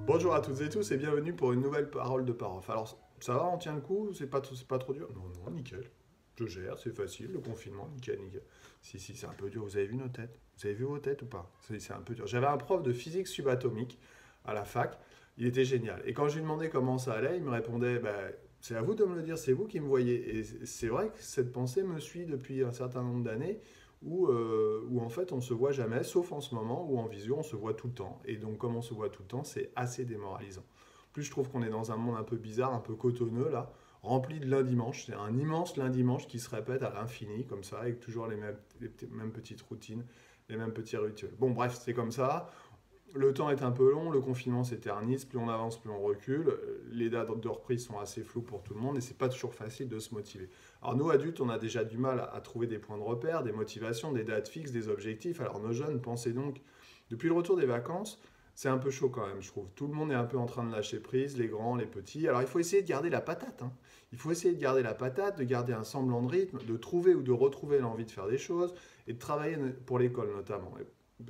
Bonjour à toutes et tous et bienvenue pour une nouvelle parole de parof. Alors, ça va, on tient le coup? C'est pas trop dur? Non, non, nickel. Je gère, c'est facile, le confinement, nickel, nickel. Si, si, c'est un peu dur. Vous avez vu nos têtes? Vous avez vu vos têtes ou pas? C'est un peu dur. J'avais un prof de physique subatomique à la fac. Il était génial. Et quand je lui demandais comment ça allait, il me répondait, bah, c'est à vous de me le dire, c'est vous qui me voyez. Et c'est vrai que cette pensée me suit depuis un certain nombre d'années où en fait on se voit jamais, sauf en ce moment où en visio on se voit tout le temps. Et donc comme on se voit tout le temps, c'est assez démoralisant. En plus, je trouve qu'on est dans un monde un peu bizarre, un peu cotonneux là, rempli de lundi-manche. C'est un immense lundi-manche qui se répète à l'infini, comme ça, avec toujours les mêmes petites routines, les mêmes petits rituels. Bon, bref, c'est comme ça. Le temps est un peu long, le confinement s'éternise, plus on avance, plus on recule. Les dates de reprise sont assez floues pour tout le monde et c'est pas toujours facile de se motiver. Alors nous adultes, on a déjà du mal à trouver des points de repère, des motivations, des dates fixes, des objectifs. Alors nos jeunes, pensez donc, depuis le retour des vacances, c'est un peu chaud quand même, je trouve. Tout le monde est un peu en train de lâcher prise, les grands, les petits. Alors il faut essayer de garder la patate, hein. Il faut essayer de garder la patate, de garder un semblant de rythme, de trouver ou de retrouver l'envie de faire des choses et de travailler pour l'école notamment.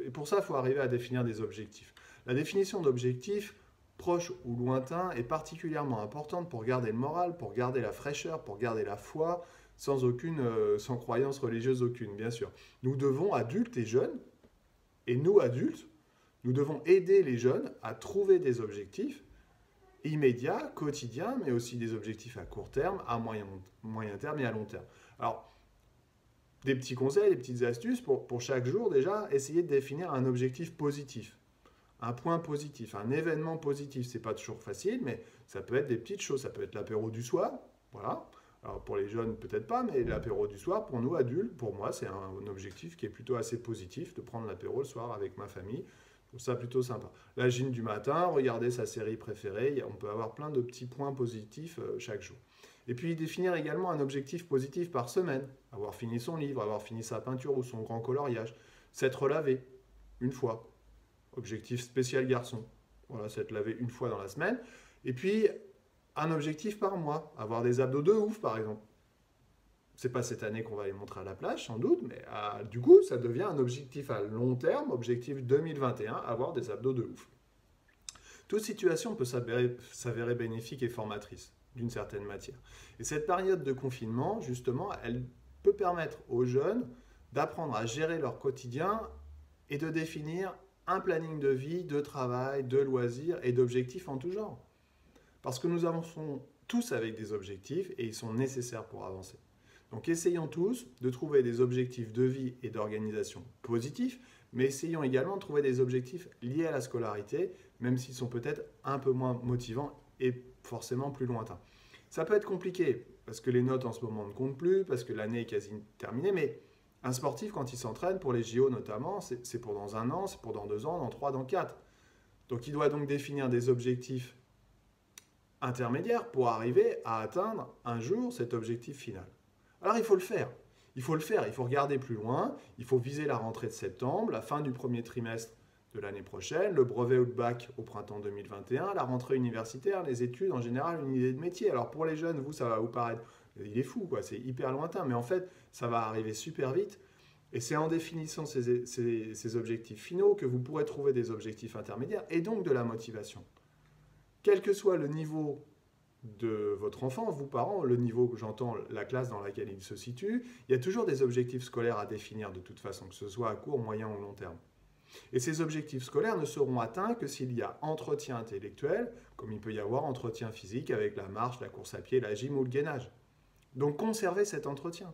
Et pour ça, il faut arriver à définir des objectifs. La définition d'objectifs, proches ou lointains, est particulièrement importante pour garder le moral, pour garder la fraîcheur, pour garder la foi, sans croyance religieuse aucune, bien sûr. Nous devons, adultes et jeunes, et nous adultes, nous devons aider les jeunes à trouver des objectifs immédiats, quotidiens, mais aussi des objectifs à court terme, à moyen terme et à long terme. Alors, des petits conseils, des petites astuces pour chaque jour déjà, essayer de définir un objectif positif, un point positif, un événement positif. C'est pas toujours facile, mais ça peut être des petites choses. Ça peut être l'apéro du soir, voilà. Alors pour les jeunes peut-être pas, mais l'apéro du soir, pour nous adultes, pour moi c'est un objectif qui est plutôt assez positif de prendre l'apéro le soir avec ma famille. Je trouve ça plutôt sympa. La gym du matin, regarder sa série préférée, on peut avoir plein de petits points positifs chaque jour. Et puis définir également un objectif positif par semaine. Avoir fini son livre, avoir fini sa peinture ou son grand coloriage. S'être lavé une fois. Objectif spécial garçon. Voilà, s'être lavé une fois dans la semaine. Et puis un objectif par mois. Avoir des abdos de ouf par exemple. C'est pas cette année qu'on va les montrer à la plage, sans doute, mais du coup, ça devient un objectif à long terme, objectif 2021, avoir des abdos de ouf. Toute situation peut s'avérer bénéfique et formatrice, d'une certaine matière. Et cette période de confinement, justement, elle peut permettre aux jeunes d'apprendre à gérer leur quotidien et de définir un planning de vie, de travail, de loisirs et d'objectifs en tout genre. Parce que nous avançons tous avec des objectifs et ils sont nécessaires pour avancer. Donc essayons tous de trouver des objectifs de vie et d'organisation positifs, mais essayons également de trouver des objectifs liés à la scolarité, même s'ils sont peut-être un peu moins motivants et forcément plus lointains. Ça peut être compliqué, parce que les notes en ce moment ne comptent plus, parce que l'année est quasi terminée, mais un sportif, quand il s'entraîne, pour les JO notamment, c'est pour dans un an, c'est pour dans 2 ans, dans 3, dans 4. Donc il doit donc définir des objectifs intermédiaires pour arriver à atteindre un jour cet objectif final. Alors il faut le faire. Il faut le faire, il faut regarder plus loin, il faut viser la rentrée de septembre, la fin du premier trimestre de l'année prochaine, le brevet ou le bac au printemps 2021, la rentrée universitaire, les études, en général, une idée de métier. Alors pour les jeunes, vous, ça va vous paraître, il est fou, quoi, c'est hyper lointain, mais en fait, ça va arriver super vite. Et c'est en définissant ces objectifs finaux que vous pourrez trouver des objectifs intermédiaires et donc de la motivation. Quel que soit le niveau de votre enfant, vous parents, le niveau que j'entends, la classe dans laquelle il se situe, il y a toujours des objectifs scolaires à définir de toute façon, que ce soit à court, moyen ou long terme. Et ces objectifs scolaires ne seront atteints que s'il y a entretien intellectuel, comme il peut y avoir entretien physique avec la marche, la course à pied, la gym ou le gainage. Donc conservez cet entretien,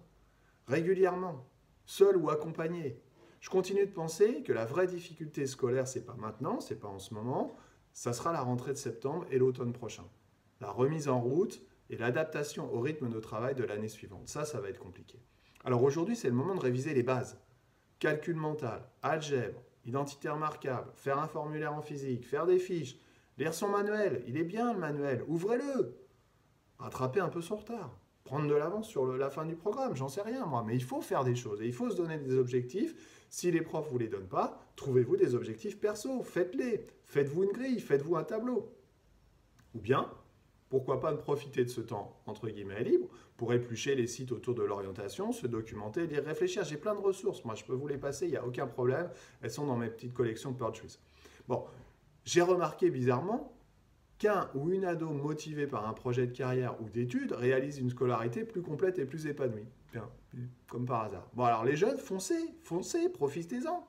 régulièrement, seul ou accompagné. Je continue de penser que la vraie difficulté scolaire, c'est pas maintenant, c'est pas en ce moment, ça sera la rentrée de septembre et l'automne prochain. La remise en route et l'adaptation au rythme de travail de l'année suivante. Ça va être compliqué. Alors aujourd'hui, c'est le moment de réviser les bases. Calcul mental, algèbre, identité remarquable, faire un formulaire en physique, faire des fiches, lire son manuel. Il est bien le manuel, ouvrez-le. Rattraper un peu son retard. Prendre de l'avance sur la fin du programme, j'en sais rien moi, mais il faut faire des choses et il faut se donner des objectifs. Si les profs ne vous les donnent pas, trouvez-vous des objectifs perso, faites-les. Faites-vous une grille, faites-vous un tableau. Ou bien, pourquoi pas de profiter de ce temps, entre guillemets, libre, pour éplucher les sites autour de l'orientation, se documenter, lire, réfléchir. J'ai plein de ressources, moi je peux vous les passer, il n'y a aucun problème. Elles sont dans mes petites collections Purchase. Bon, J'ai remarqué bizarrement qu'un ou une ado motivée par un projet de carrière ou d'études réalise une scolarité plus complète et plus épanouie. Bien, comme par hasard. Bon, alors les jeunes, foncez, profitez-en.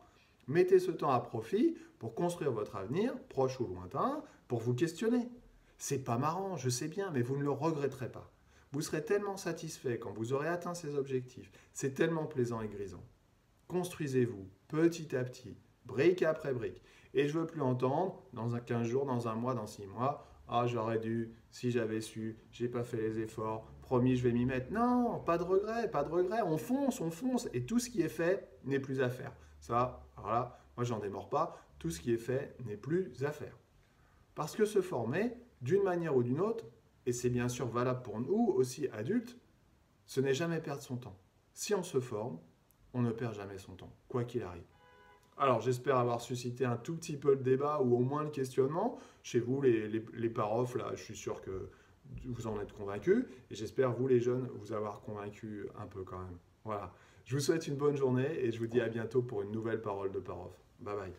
Mettez ce temps à profit pour construire votre avenir, proche ou lointain, pour vous questionner. C'est pas marrant, je sais bien, mais vous ne le regretterez pas. Vous serez tellement satisfait quand vous aurez atteint ces objectifs. C'est tellement plaisant et grisant. Construisez-vous petit à petit, brique après brique. Et je ne veux plus entendre, dans 15 jours, dans un mois, dans 6 mois, ah j'aurais dû, si j'avais su, j'ai pas fait les efforts, promis je vais m'y mettre. Non, pas de regret, pas de regret, on fonce, et tout ce qui est fait n'est plus à faire. Ça, alors là, moi j'en démords pas, tout ce qui est fait n'est plus à faire. Parce que se former, d'une manière ou d'une autre, et c'est bien sûr valable pour nous aussi adultes, ce n'est jamais perdre son temps. Si on se forme, on ne perd jamais son temps, quoi qu'il arrive. Alors j'espère avoir suscité un tout petit peu le débat ou au moins le questionnement. Chez vous, les parofs, là, je suis sûr que vous en êtes convaincus. Et j'espère, vous les jeunes, vous avoir convaincus un peu quand même. Voilà. Je vous souhaite une bonne journée et je vous dis à bientôt pour une nouvelle parole de parof. Bye bye.